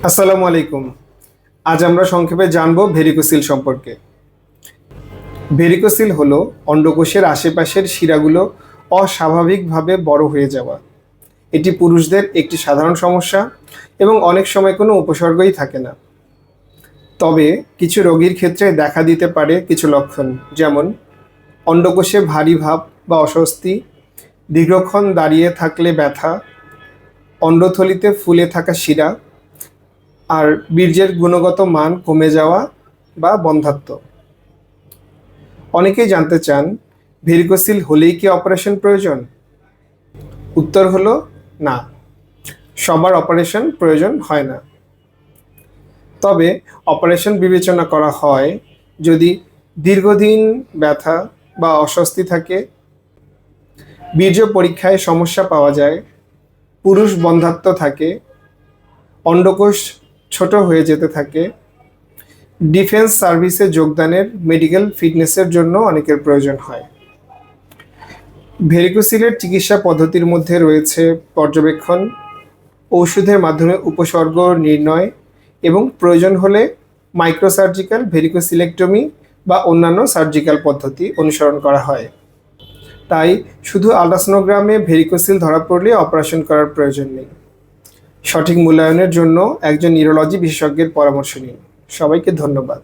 আসসালামু আলাইকুম। আজ আমরা সংক্ষেপে জানব ভেরিকোসিল সম্পর্কে। ভেরিকোসিল হলো অন্ডকোষের আশেপাশের শিরাগুলো অস্বাভাবিকভাবে বড় হয়ে যাওয়া। এটি পুরুষদের একটি সাধারণ সমস্যা এবং অনেক সময় কোনো উপসর্গই থাকে না। তবে কিছু রোগীর ক্ষেত্রে দেখা দিতে পারে কিছু লক্ষণ, যেমন অন্ডকোষে ভারী ভাব বা অস্বস্তি, দীর্ঘক্ষণ দাঁড়িয়ে থাকলে ব্যথা, অন্ডথলিতে ফুলে থাকা শিরা, আর বীর্যের গুণগত মান কমে যাওয়া বা বন্ধ্যাত্ব। অনেকেই জানতে চান, ভেরিকোসিল হলেই কি অপারেশন প্রয়োজন? উত্তর হলো না, সবার অপারেশন প্রয়োজন হয় না। তবে অপারেশন বিবেচনা করা হয় যদি দীর্ঘদিন ব্যথা বা অস্বস্তি থাকে, বীর্য পরীক্ষায় সমস্যা পাওয়া যায়, পুরুষ বন্ধ্যাত্ব থাকে, অন্ডকোষ ছোট হয়ে যেতে থাকে, ডিফেন্স সার্ভিসে যোগদানের মেডিকেল ফিটনেসের জন্য অনেকের প্রয়োজন হয়। ভেরিকোসিলের চিকিৎসা পদ্ধতির মধ্যে রয়েছে পর্যবেক্ষণ, ঔষধের মাধ্যমে উপসর্গ নির্ণয় এবং প্রয়োজন হলে মাইক্রোসার্জিক্যাল ভেরিকোসিলেক্টমি বা অন্যান্য সার্জিক্যাল পদ্ধতি অনুসরণ করা হয়। তাই শুধু আল্ট্রাসোনোগ্রামে ভেরিকোসিল ধরা পড়লে অপারেশন করার প্রয়োজন নেই। সঠিক মূল্যায়নের জন্য একজন নিউরোলজি বিশেষজ্ঞের পরামর্শ নিন। সবাইকে ধন্যবাদ।